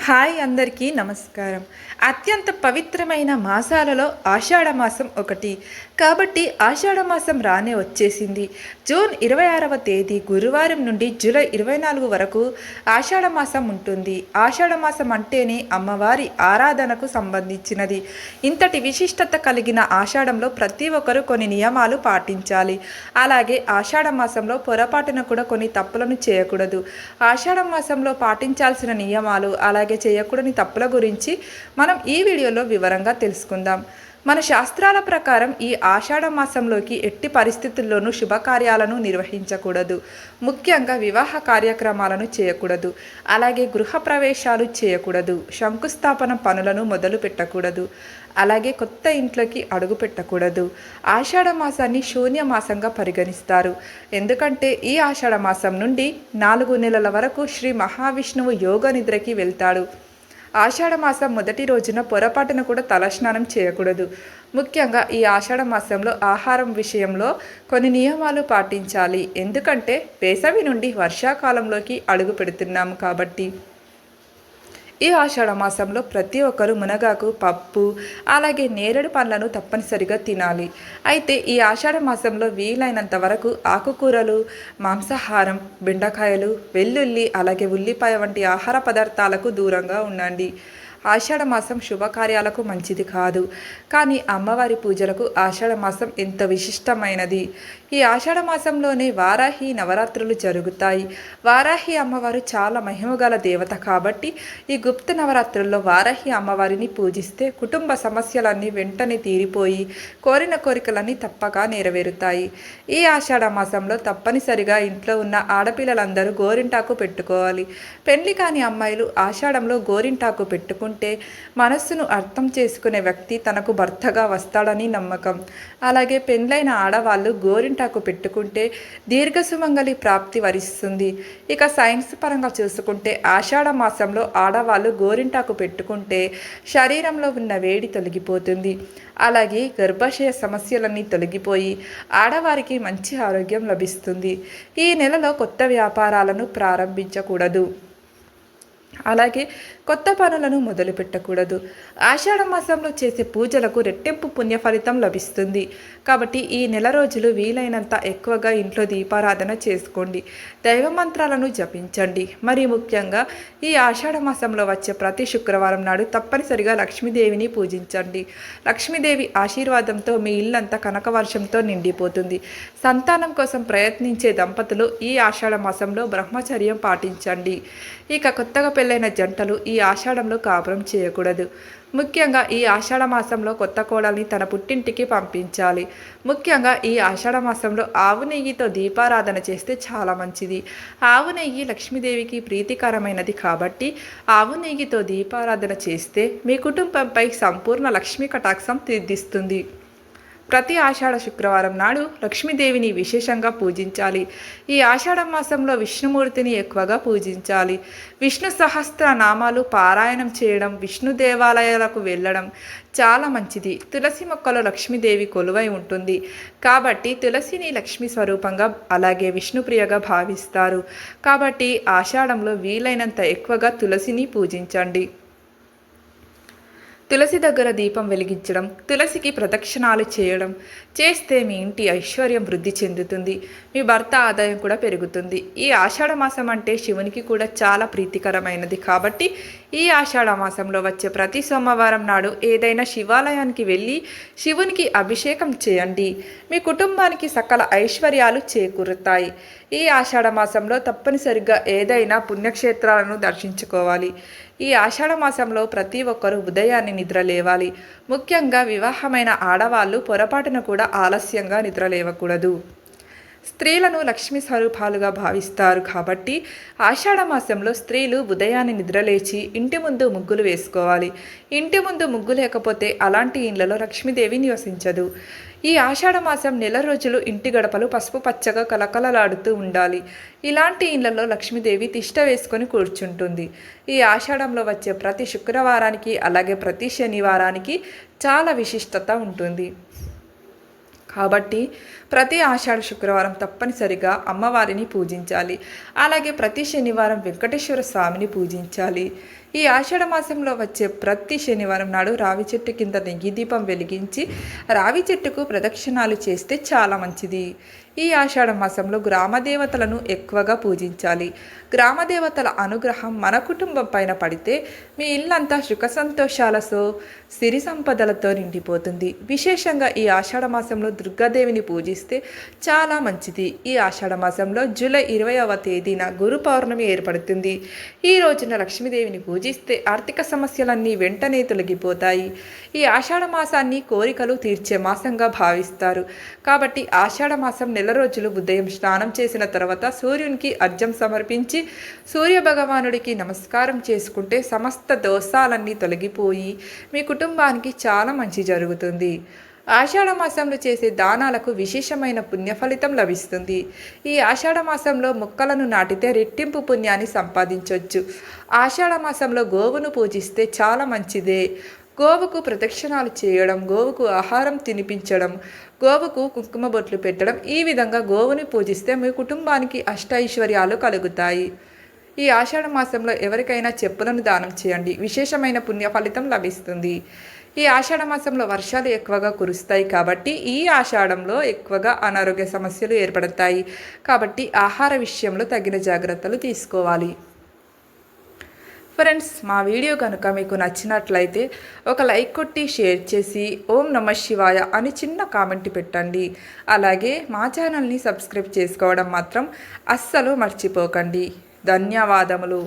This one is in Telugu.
హాయ్ అందరికీ నమస్కారం. అత్యంత పవిత్రమైన మాసాలలో ఆషాఢమాసం ఒకటి. కాబట్టి ఆషాఢమాసం రానే వచ్చేసింది. జూన్ 26వ తేదీ గురువారం నుండి జూలై 24 వరకు ఆషాఢమాసం ఉంటుంది. ఆషాఢమాసం అంటేనే అమ్మవారి ఆరాధనకు సంబంధించినది. ఇంతటి విశిష్టత కలిగిన ఆషాఢంలో ప్రతి ఒక్కరూ కొన్ని నియమాలు పాటించాలి. అలాగే ఆషాఢమాసంలో పొరపాటున కూడా కొన్ని తప్పులను చేయకూడదు. ఆషాఢమాసంలో పాటించాల్సిన నియమాలు అలాగే చేయకూడని తప్పుల గురించి మనం ఈ వీడియోలో వివరంగా తెలుసుకుందాం. మన శాస్త్రాల ప్రకారం ఈ ఆషాఢ మాసంలోకి ఎట్టి పరిస్థితుల్లోనూ శుభకార్యాలను నిర్వహించకూడదు. ముఖ్యంగా వివాహ కార్యక్రమాలను చేయకూడదు. అలాగే గృహ ప్రవేశాలు చేయకూడదు. శంకుస్థాపన పనులను మొదలు పెట్టకూడదు. అలాగే కొత్త ఇంట్లోకి అడుగు పెట్టకూడదు. ఆషాఢ మాసాన్ని శూన్య మాసంగా పరిగణిస్తారు. ఎందుకంటే ఈ ఆషాఢ మాసం నుండి 4 నెలల వరకు శ్రీ మహావిష్ణువు యోగ నిద్రకి వెళ్తాడు. ఆషాఢ మాసం మొదటి రోజున పొరపాటున కూడా తలస్నానం చేయకూడదు. ముఖ్యంగా ఈ ఆషాఢ మాసంలో ఆహారం విషయంలో కొన్ని నియమాలు పాటించాలి. ఎందుకంటే వేసవి నుండి వర్షాకాలంలోకి అడుగు పెడుతున్నాము కాబట్టి. ఈ ఆషాఢ మాసంలో ప్రతి ఒక్కరూ మునగాకు, పప్పు అలాగే నేరేడు పండ్లను తప్పనిసరిగా తినాలి. అయితే ఈ ఆషాఢ మాసంలో వీలైనంత వరకు ఆకుకూరలు, మాంసాహారం, బెండకాయలు, వెల్లుల్లి అలాగే ఉల్లిపాయ వంటి ఆహార పదార్థాలకు దూరంగా ఉండండి. ఆషాఢ మాసం శుభకార్యాలకు మంచిది కాదు. కానీ అమ్మవారి పూజలకు ఆషాఢ మాసం ఎంత విశిష్టమైనది. ఈ ఆషాఢ మాసంలోనే వారాహి నవరాత్రులు జరుగుతాయి. వారాహి అమ్మవారు చాలా మహిమగల దేవత కాబట్టి ఈ గుప్త నవరాత్రుల్లో వారాహి అమ్మవారిని పూజిస్తే కుటుంబ సమస్యలన్నీ వెంటనే తీరిపోయి కోరిన కోరికలన్నీ తప్పక నెరవేరుతాయి. ఈ ఆషాఢ మాసంలో తప్పనిసరిగా ఇంట్లో ఉన్న ఆడపిల్లలందరూ గోరింటాకు పెట్టుకోవాలి. పెళ్లి కాని అమ్మాయిలు ఆషాఢంలో గోరింటాకు పెట్టుకుంటే మనస్సును అర్థం చేసుకునే వ్యక్తి తనకు భర్తగా వస్తాడని నమ్మకం. అలాగే పెళ్ళైన ఆడవాళ్ళు గోరింటాకు పెట్టుకుంటే దీర్ఘసుమంగళి ప్రాప్తి వరిస్తుంది. ఇక సైన్స్ పరంగా చూసుకుంటే ఆషాఢ మాసంలో ఆడవాళ్ళు గోరింటాకు పెట్టుకుంటే శరీరంలో ఉన్న వేడి తొలగిపోతుంది. అలాగే గర్భాశయ సమస్యలన్నీ తొలగిపోయి ఆడవారికి మంచి ఆరోగ్యం లభిస్తుంది. ఈ నెలలో కొత్త వ్యాపారాలను ప్రారంభించకూడదు. అలాగే కొత్త పనులను మొదలు పెట్టకూడదు. ఆషాఢ మాసంలో చేసే పూజలకు రెట్టింపు పుణ్య ఫలితం లభిస్తుంది. కాబట్టి ఈ నెల రోజులు వీలైనంత ఎక్కువగా ఇంట్లో దీపారాధన చేసుకోండి. దైవ మంత్రాలను జపించండి. మరి ముఖ్యంగా ఈ ఆషాఢ మాసంలో వచ్చే ప్రతి శుక్రవారం నాడు తప్పనిసరిగా లక్ష్మీదేవిని పూజించండి. లక్ష్మీదేవి ఆశీర్వాదంతో మీ ఇల్లంతా కనకవర్షంతో నిండిపోతుంది. సంతానం కోసం ప్రయత్నించే దంపతులు ఈ ఆషాఢ మాసంలో బ్రహ్మచర్యం పాటించండి. ఇక కొత్తగా పెళ్ళైన జంటలు ఈ ఆషాఢంలో కాపురం చేయకూడదు. ముఖ్యంగా ఈ ఆషాఢ మాసంలో కొత్త కోడల్ని తన పుట్టింటికి పంపించాలి. ముఖ్యంగా ఈ ఆషాఢ మాసంలో ఆవు నెయ్యితో దీపారాధన చేస్తే చాలా మంచిది. ఆవు నెయ్యి లక్ష్మీదేవికి ప్రీతికరమైనది కాబట్టి ఆవు నెయ్యితో దీపారాధన చేస్తే మీ కుటుంబంపై సంపూర్ణ లక్ష్మీ కటాక్షం తీర్థిస్తుంది. ప్రతి ఆషాఢ శుక్రవారం నాడు లక్ష్మీదేవిని విశేషంగా పూజించాలి. ఈ ఆషాఢ మాసంలో విష్ణుమూర్తిని ఎక్కువగా పూజించాలి. విష్ణు సహస్ర నామాలు పారాయణం చేయడం, విష్ణు దేవాలయాలకు వెళ్ళడం చాలా మంచిది. తులసి మొక్కలో లక్ష్మీదేవి కొలువై ఉంటుంది కాబట్టి తులసిని లక్ష్మీ స్వరూపంగా అలాగే విష్ణుప్రియగా భావిస్తారు. కాబట్టి ఆషాఢంలో వీలైనంత ఎక్కువగా తులసిని పూజించండి. తులసి దగ్గర దీపం వెలిగించడం, తులసికి ప్రదక్షిణాలు చేయడం చేస్తే మీ ఇంటి ఐశ్వర్యం వృద్ధి చెందుతుంది. మీ భర్త ఆదాయం కూడా పెరుగుతుంది. ఈ ఆషాఢ మాసం అంటే శివునికి కూడా చాలా ప్రీతికరమైనది కాబట్టి ఈ ఆషాఢ మాసంలో వచ్చే ప్రతి సోమవారం నాడు ఏదైనా శివాలయానికి వెళ్ళి శివునికి అభిషేకం చేయండి. మీ కుటుంబానికి సకల ఐశ్వర్యాలు చేకూరుతాయి. ఈ ఆషాఢ మాసంలో తప్పనిసరిగా ఏదైనా పుణ్యక్షేత్రాలను దర్శించుకోవాలి. ఈ ఆషాఢ మాసంలో ప్రతి ఒక్కరూ ఉదయాన్నే నిద్ర లేవాలి. ముఖ్యంగా వివాహమైన ఆడవాళ్ళు పొరపాటున కూడా ఆలస్యంగా నిద్ర లేవకూడదు. స్త్రీలను లక్ష్మీ స్వరూపాలుగా భావిస్తారు కాబట్టి ఆషాఢ మాసంలో స్త్రీలు ఉదయాన్నే నిద్రలేచి ఇంటి ముందు ముగ్గులు వేసుకోవాలి. ఇంటి ముందు ముగ్గు లేకపోతే అలాంటి ఇళ్లలో లక్ష్మీదేవి నివసించదు. ఈ ఆషాఢ మాసం నెల రోజులు ఇంటి గడపలు పసుపు పచ్చగా కలకలలాడుతూ ఉండాలి. ఇలాంటి ఇళ్లలో లక్ష్మీదేవి తిష్ట వేసుకొని కూర్చుంటుంది. ఈ ఆషాఢంలో వచ్చే ప్రతి శుక్రవారానికి అలాగే ప్రతి శనివారానికి చాలా విశిష్టత ఉంటుంది. కాబట్టి ప్రతి ఆషాఢ శుక్రవారం తప్పనిసరిగా అమ్మవారిని పూజించాలి. అలాగే ప్రతి శనివారం వెంకటేశ్వర స్వామిని పూజించాలి. ఈ ఆషాఢ మాసంలో వచ్చే ప్రతి శనివారం నాడు రావి చెట్టు కింద నెయ్యి దీపం వెలిగించి రావి చెట్టుకు ప్రదక్షిణాలు చేస్తే చాలా మంచిది. ఈ ఆషాఢ మాసంలో గ్రామదేవతలను ఎక్కువగా పూజించాలి. గ్రామదేవతల అనుగ్రహం మన కుటుంబం పైన పడితే మీ ఇల్లంతా సుఖ సంతోషాలతో సిరి సంపదలతో నిండిపోతుంది. విశేషంగా ఈ ఆషాఢ మాసంలో దుర్గాదేవిని పూజిస్తే చాలా మంచిది. ఈ ఆషాఢ మాసంలో జూలై 20వ తేదీన గురు పౌర్ణమి ఏర్పడుతుంది. ఈ రోజున లక్ష్మీదేవిని పూజిస్తే ఆర్థిక సమస్యలన్నీ వెంటనే తొలగిపోతాయి. ఈ ఆషాఢ మాసాన్ని కోరికలు తీర్చే మాసంగా భావిస్తారు. కాబట్టి ఆషాఢ మాసం నెల రోజులు ఉదయం స్నానం చేసిన తర్వాత సూర్యునికి అర్ఘ్యం సమర్పించి సూర్య భగవానుడికి నమస్కారం చేసుకుంటే సమస్త దోషాలన్నీ తొలగిపోయి మీ కుటుంబానికి చాలా మంచి జరుగుతుంది. ఆషాఢ మాసంలో చేసే దానాలకు విశేషమైన పుణ్య ఫలితం లభిస్తుంది. ఈ ఆషాఢ మాసంలో మొక్కలను నాటితే రెట్టింపు పుణ్యాన్ని సంపాదించవచ్చు. ఆషాఢ మాసంలో గోవును పూజిస్తే చాలా మంచిదే. గోవుకు ప్రదక్షిణాలు చేయడం, గోవుకు ఆహారం తినిపించడం, గోవుకు కుంకుమ బొట్లు పెట్టడం, ఈ విధంగా గోవుని పూజిస్తే మీ కుటుంబానికి అష్టైశ్వర్యాలు కలుగుతాయి. ఈ ఆషాఢ మాసంలో ఎవరికైనా చెప్పులను దానం చేయండి, విశేషమైన పుణ్య ఫలితం లభిస్తుంది. ఈ ఆషాఢ మాసంలో వర్షాలు ఎక్కువగా కురుస్తాయి కాబట్టి ఈ ఆషాఢంలో ఎక్కువగా అనారోగ్య సమస్యలు ఏర్పడతాయి. కాబట్టి ఆహార విషయంలో తగిన జాగ్రత్తలు తీసుకోవాలి. ఫ్రెండ్స్, మా వీడియో కనుక మీకు నచ్చినట్లయితే ఒక లైక్ కొట్టి షేర్ చేసి ఓం నమః శివాయ అని చిన్న కామెంట్ పెట్టండి. అలాగే మా ఛానల్ని సబ్స్క్రైబ్ చేసుకోవడం మాత్రం అస్సలు మర్చిపోకండి. ధన్యవాదములు.